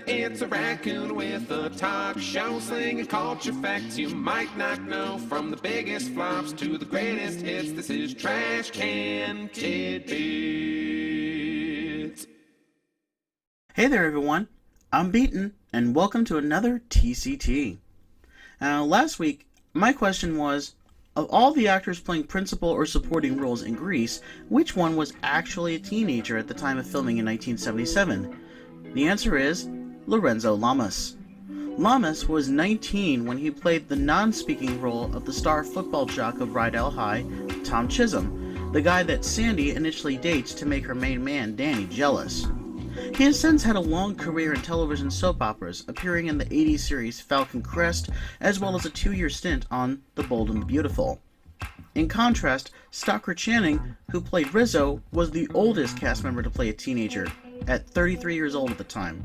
It's a raccoon with a talk show slinging culture facts you might not know. From the biggest flops to the greatest hits, this is Trash Can Tidbits. Hey there everyone, I'm Beaton, and welcome to another TCT. Last week, my question was, of all the actors playing principal or supporting roles in Grease, which one was actually a teenager at the time of filming in 1977? The answer is Lorenzo Lamas. Lamas was 19 when he played the non-speaking role of the star football jock of Rydell High, Tom Chisholm, the guy that Sandy initially dates to make her main man, Danny, jealous. He has since had a long career in television soap operas, appearing in the 80s series Falcon Crest, as well as a 2-year stint on The Bold and the Beautiful. In contrast, Stockard Channing, who played Rizzo, was the oldest cast member to play a teenager, at 33 years old at the time.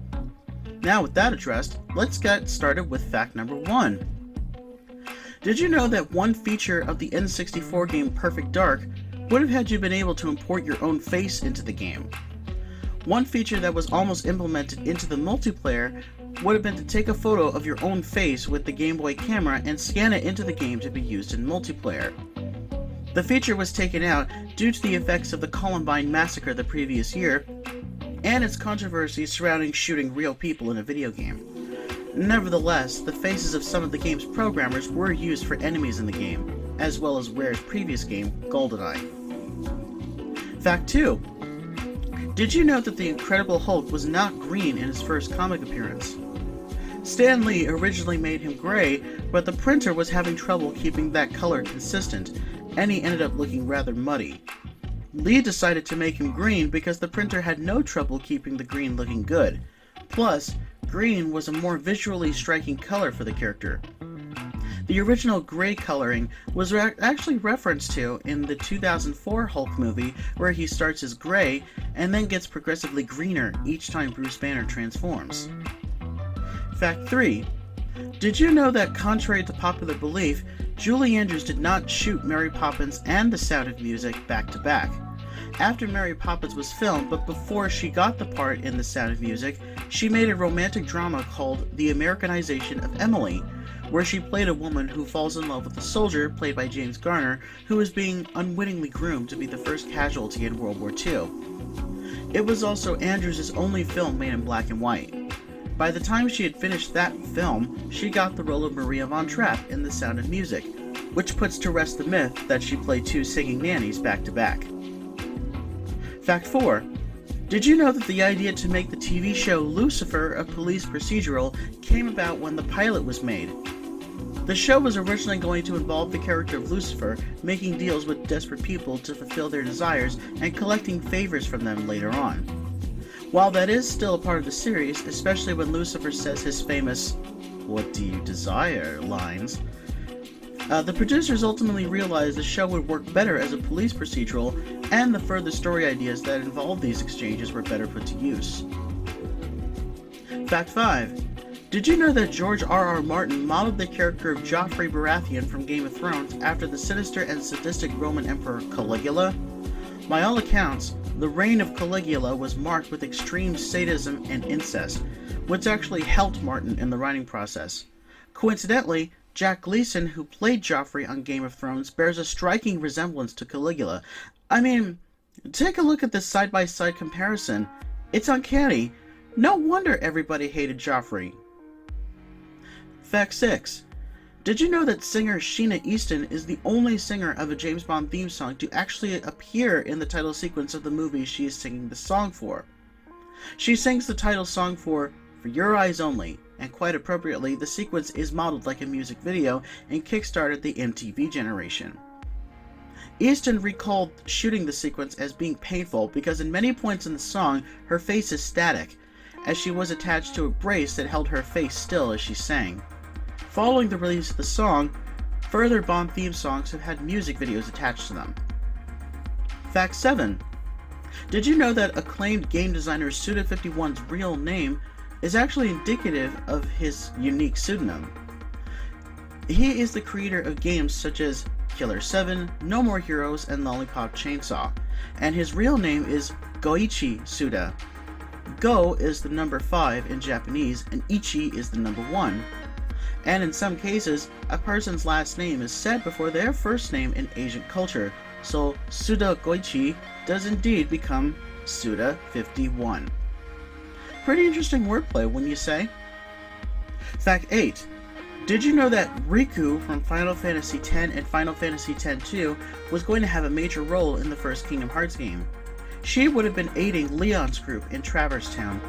Now with that addressed, let's get started with fact number 1. Did you know that one feature of the N64 game Perfect Dark would have had you been able to import your own face into the game? One feature that was almost implemented into the multiplayer would have been to take a photo of your own face with the Game Boy camera and scan it into the game to be used in multiplayer. The feature was taken out due to the effects of the Columbine massacre the previous year, and its controversy surrounding shooting real people in a video game. Nevertheless, the faces of some of the game's programmers were used for enemies in the game, as well as Rare's previous game, GoldenEye. Fact 2. Did you know that the Incredible Hulk was not green in his first comic appearance? Stan Lee originally made him gray, but the printer was having trouble keeping that color consistent, and he ended up looking rather muddy. Lee decided to make him green because the printer had no trouble keeping the green looking good. Plus, green was a more visually striking color for the character. The original gray coloring was actually referenced to in the 2004 Hulk movie, where he starts as gray and then gets progressively greener each time Bruce Banner transforms. Fact 3. Did you know that, contrary to popular belief, Julie Andrews did not shoot Mary Poppins and The Sound of Music back to back? After Mary Poppins was filmed, but before she got the part in The Sound of Music, she made a romantic drama called The Americanization of Emily, where she played a woman who falls in love with a soldier, played by James Garner, who is being unwittingly groomed to be the first casualty in World War II. It was also Andrews' only film made in black and white. By the time she had finished that film, she got the role of Maria Von Trapp in The Sound of Music, which puts to rest the myth that she played 2 singing nannies back to back. Fact 4. Did you know that the idea to make the TV show Lucifer a police procedural came about when the pilot was made? The show was originally going to involve the character of Lucifer making deals with desperate people to fulfill their desires and collecting favors from them later on. While that is still a part of the series, especially when Lucifer says his famous "What do you desire?" lines, the producers ultimately realized the show would work better as a police procedural, and the further story ideas that involved these exchanges were better put to use. Fact 5. Did you know that George R.R. Martin modeled the character of Joffrey Baratheon from Game of Thrones after the sinister and sadistic Roman Emperor Caligula? By all accounts, the reign of Caligula was marked with extreme sadism and incest, which actually helped Martin in the writing process. Coincidentally, Jack Gleason, who played Joffrey on Game of Thrones, bears a striking resemblance to Caligula. I mean, take a look at this side-by-side comparison. It's uncanny. No wonder everybody hated Joffrey. Fact 6. Did you know that singer Sheena Easton is the only singer of a James Bond theme song to actually appear in the title sequence of the movie she is singing the song for? She sings the title song for Your Eyes Only, and quite appropriately, the sequence is modeled like a music video and kickstarted the MTV generation. Easton recalled shooting the sequence as being painful because in many points in the song, her face is static, as she was attached to a brace that held her face still as she sang. Following the release of the song, further Bond theme songs have had music videos attached to them. Fact 7. Did you know that acclaimed game designer Suda51's real name is actually indicative of his unique pseudonym? He is the creator of games such as Killer 7, No More Heroes, and Lollipop Chainsaw. and his real name is Goichi Suda. Go is the number 5 in Japanese, and Ichi is the number 1. And in some cases, a person's last name is said before their first name in Asian culture, so Suda Goichi does indeed become Suda 51. Pretty interesting wordplay, wouldn't you say? Fact 8. Did you know that Riku from Final Fantasy X and Final Fantasy X-2 was going to have a major role in the first Kingdom Hearts game? She would have been aiding Leon's group in Traverse Town,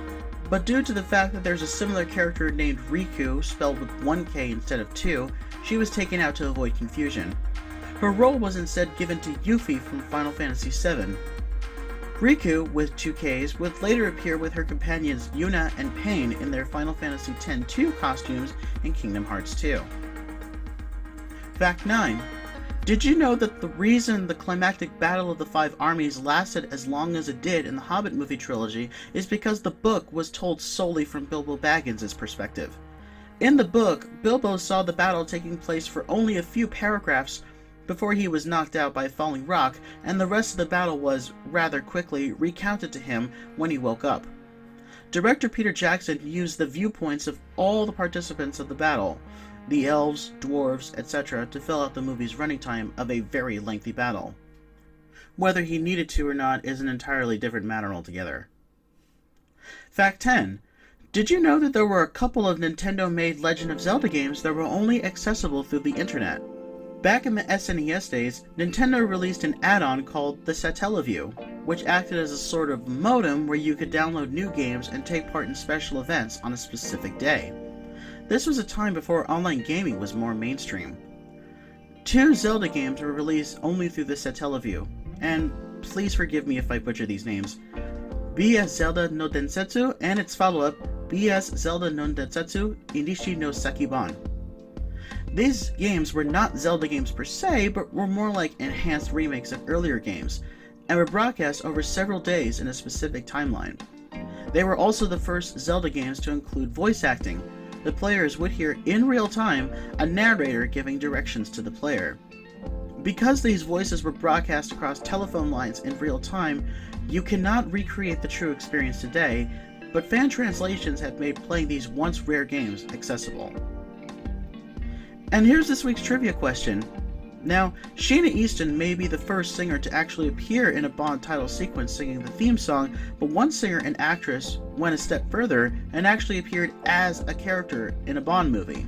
but due to the fact that there's a similar character named Riku, spelled with 1 K instead of 2, she was taken out to avoid confusion. Her role was instead given to Yuffie from Final Fantasy VII. Riku, with 2 Ks, would later appear with her companions Yuna and Pain in their Final Fantasy X-2 costumes in Kingdom Hearts 2. Fact 9. Did you know that the reason the climactic battle of the Five Armies lasted as long as it did in the Hobbit movie trilogy is because the book was told solely from Bilbo Baggins' perspective? In the book, Bilbo saw the battle taking place for only a few paragraphs before he was knocked out by a falling rock, and the rest of the battle was, rather quickly, recounted to him when he woke up. Director Peter Jackson used the viewpoints of all the participants of the battle, the elves, dwarves, etc., to fill out the movie's running time of a very lengthy battle. Whether he needed to or not is an entirely different matter altogether. Fact 10. Did you know that there were a couple of Nintendo-made Legend of Zelda games that were only accessible through the internet? Back in the SNES days, Nintendo released an add-on called the Satellaview, which acted as a sort of modem where you could download new games and take part in special events on a specific day. This was a time before online gaming was more mainstream. 2 Zelda games were released only through the Satellaview, and please forgive me if I butcher these names. BS Zelda no Densetsu and its follow-up, BS Zelda no Densetsu Inishi no Sakiban. These games were not Zelda games per se, but were more like enhanced remakes of earlier games, and were broadcast over several days in a specific timeline. They were also the first Zelda games to include voice acting. The players would hear in real time a narrator giving directions to the player. Because these voices were broadcast across telephone lines in real time, you cannot recreate the true experience today, but fan translations have made playing these once rare games accessible. And here's this week's trivia question. Now, Sheena Easton may be the first singer to actually appear in a Bond title sequence singing the theme song, but one singer and actress went a step further and actually appeared as a character in a Bond movie.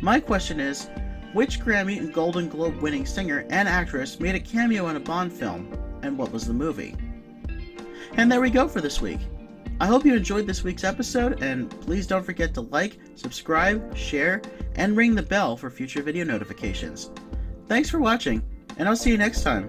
My question is, which Grammy and Golden Globe winning singer and actress made a cameo in a Bond film, and what was the movie? And there we go for this week. I hope you enjoyed this week's episode, and please don't forget to like, subscribe, share, and ring the bell for future video notifications. Thanks for watching, and I'll see you next time.